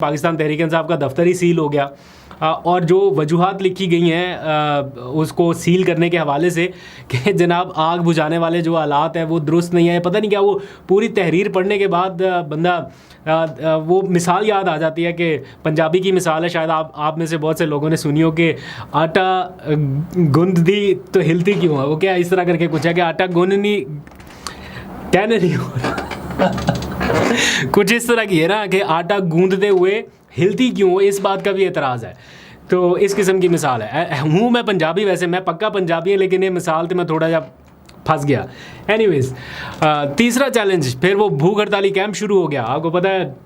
पाकिस्तान तहरीक इंसाफ का दफ्तर ही सील हो गया। और जो वजूहात लिखी गई हैं उसको सील करने के हवाले से कि जनाब आग बुझाने वाले जो हालात हैं वो दुरुस्त नहीं है। पता नहीं क्या, वो पूरी तहरीर पढ़ने के बाद बंदा वो मिसाल याद आ जाती है कि पंजाबी की मिसाल है, शायद आप में से बहुत से लोगों ने सुनी हो कि आटा गूंद दी तो हिलती क्यों है। वो क्या इस तरह करके कुछ है कि आटा गूंदनी कहने नहीं हो रहा कुछ इस तरह की है ना कि आटा गूंदते हुए हिलती क्यों, इस बात का भी एतराज़ है। तो इस किस्म की मिसाल है। हूँ मैं पंजाबी, वैसे मैं पक्का पंजाबी है, लेकिन ये मिसाल तो मैं थोड़ा जा फंस गया। एनीवेज, तीसरा चैलेंज, फिर वो भूख हड़ताली कैंप शुरू हो गया। आपको पता है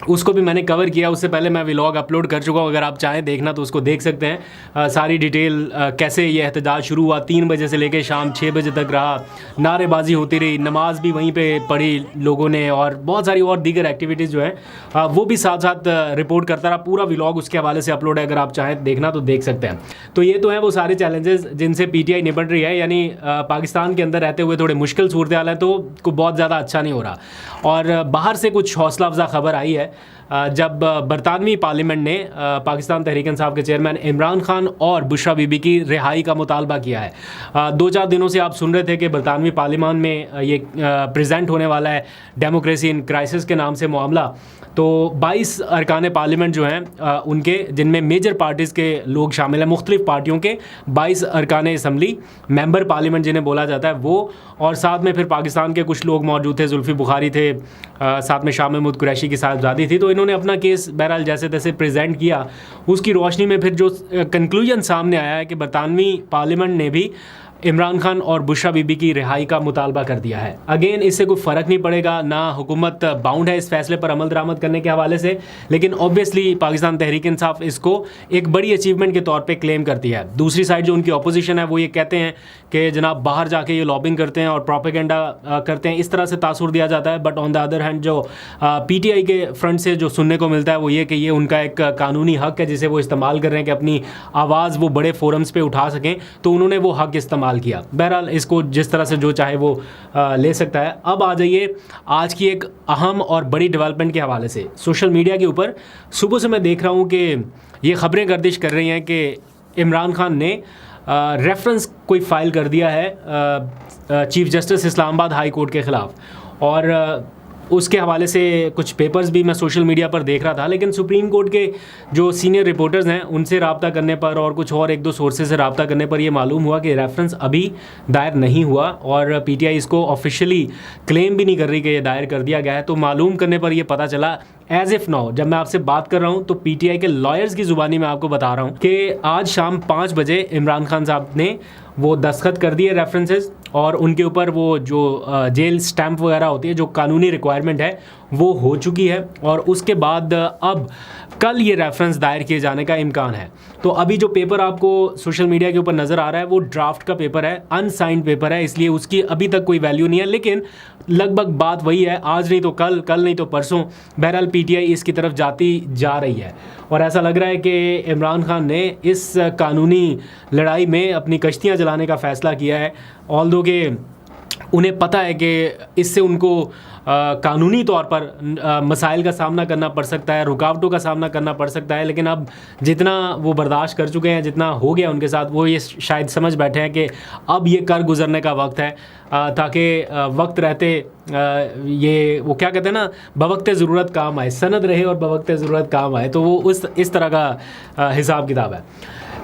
उसको भी मैंने कवर किया, उससे पहले मैं व्लॉग अपलोड कर चुका हूँ। अगर आप चाहें देखना तो उसको देख सकते हैं। सारी डिटेल कैसे ये एहतजाज शुरू हुआ, 3 बजे से लेकर शाम 6 बजे तक रहा, नारेबाजी होती रही, नमाज भी वहीं पे पढ़ी लोगों ने, और बहुत सारी और दीगर एक्टिविटीज़ जो है वो भी साथ साथ रिपोर्ट करता रहा। पूरा व्लॉग उसके हवाले से अपलोड है, अगर आप चाहें देखना तो देख सकते हैं। तो ये तो हैं वो सारे चैलेंजेस जिनसे PTI निपट रही है। यानी पाकिस्तान के अंदर रहते हुए थोड़े मुश्किल सूरत हाल है, तो बहुत ज़्यादा अच्छा नहीं हो रहा। और बाहर से कुछ हौसला अफजा खबर आई है जब बरतानवी पार्लियामेंट ने पाकिस्तान तहरीक इंसाफ के चेयरमैन इमरान खान और बुशरा बीबी की रिहाई का मुतालबा किया है। 2-4 दिनों से आप सुन रहे थे कि बरतानवी पार्लियामान में ये प्रेजेंट होने वाला है डेमोक्रेसी इन क्राइसिस के नाम से मामला। तो 22 अरकान पार्लियामेंट जो हैं उनके, जिनमें मेजर पार्टीज़ के लोग शामिल हैं, मुख्तलिफ पार्टियों के 22 अरकान असम्बली मेंबर पार्लियामेंट जिन्हें बोला जाता है वो, और साथ में फिर पाकिस्तान के कुछ लोग मौजूद थे। जुल्फ़ी बुखारी थे, साथ में शाह महमूद कुरैशी की साहबजादी थी। तो इन्होंने अपना केस बहरहाल जैसे तैसे प्रेजेंट किया। उसकी रोशनी में फिर जो कंक्लूजन सामने आया है कि बरतानवी पार्लियामेंट ने भी इमरान खान और बुशरा बीबी की रिहाई का मुतालबा कर दिया है। अगेन इससे कोई फ़र्क नहीं पड़ेगा, ना हुकूमत बाउंड है इस फैसले पर अमल दरामद करने के हवाले से, लेकिन ऑब्वियसली पाकिस्तान तहरीक इंसाफ इसको एक बड़ी अचीवमेंट के तौर पे क्लेम करती है। दूसरी साइड जो उनकी अपोजिशन है वो ये कहते हैं कि जनाब बाहर जाके ये लॉबिंग करते हैं और प्रोपेगेंडा करते हैं, इस तरह से तासुर दिया जाता है। But on the other hand जो PTI के फ्रंट से जो सुनने को मिलता है वो ये कि ये उनका एक कानूनी हक है जिसे वो इस्तेमाल कर रहे हैं कि अपनी आवाज़ वो बड़े फोरम्स पे उठा सकें, तो उन्होंने वो हक इस्तेमाल किया। बहरहाल इसको जिस तरह से जो चाहे वो ले सकता है। अब आ जाइए आज की एक अहम और बड़ी डेवलपमेंट के हवाले से। सोशल मीडिया के ऊपर सुबह से मैं देख रहा हूँ कि ये खबरें गर्दिश कर रही हैं कि इमरान खान ने रेफरेंस कोई फ़ाइल कर दिया है chief justice Islamabad high court के ख़िलाफ़, और उसके हवाले से कुछ पेपर्स भी मैं सोशल मीडिया पर देख रहा था। लेकिन सुप्रीम कोर्ट के जो सीनियर रिपोर्टर्स हैं उनसे रब्ता करने पर और कुछ और 1-2 सोर्सेज से रब्ता करने पर यह मालूम हुआ कि रेफरेंस अभी दायर नहीं हुआ, और PTI इसको ऑफिशियली क्लेम भी नहीं कर रही कि ये दायर कर दिया गया है। तो मालूम करने पर यह पता चला एज़ इफ़ नाउ, जब मैं आपसे बात कर रहा हूँ तो PTI के लॉयर्स की ज़ुबानी में आपको बता रहा हूँ कि आज शाम 5 बजे इमरान खान साहब ने वो दस्तखत कर दिए रेफरेंसेस, और उनके ऊपर वो जो जेल स्टैंप वगैरह होती है, जो कानूनी रिक्वायरमेंट है वो हो चुकी है। और उसके बाद अब कल ये रेफरेंस दायर किए जाने का इम्कान है। तो अभी जो पेपर आपको सोशल मीडिया के ऊपर नज़र आ रहा है वो ड्राफ्ट का पेपर है, अनसाइंड पेपर है, इसलिए उसकी अभी तक कोई वैल्यू नहीं है। लेकिन लगभग बात वही है, आज नहीं तो कल, कल नहीं तो परसों, बहरहाल PTI इसकी तरफ जाती जा रही है। और ऐसा लग रहा है कि इमरान खान ने इस कानूनी लड़ाई में अपनी कश्तियाँ जलाने का फ़ैसला किया है। ऑल्दो के उन्हें पता है कि इससे उनको कानूनी तौर पर मसाइल का सामना करना पड़ सकता है, रुकावटों का सामना करना पड़ सकता है, लेकिन अब जितना वो बर्दाश्त कर चुके हैं, जितना हो गया उनके साथ, वो ये शायद समझ बैठे हैं कि अब ये कर गुजरने का वक्त है, ताकि वक्त रहते ये वो क्या कहते हैं ना, बवक्त ज़रूरत काम आए, सनद रहे और बवक्त ज़रूरत काम आए। तो वो इस तरह का हिसाब किताब है।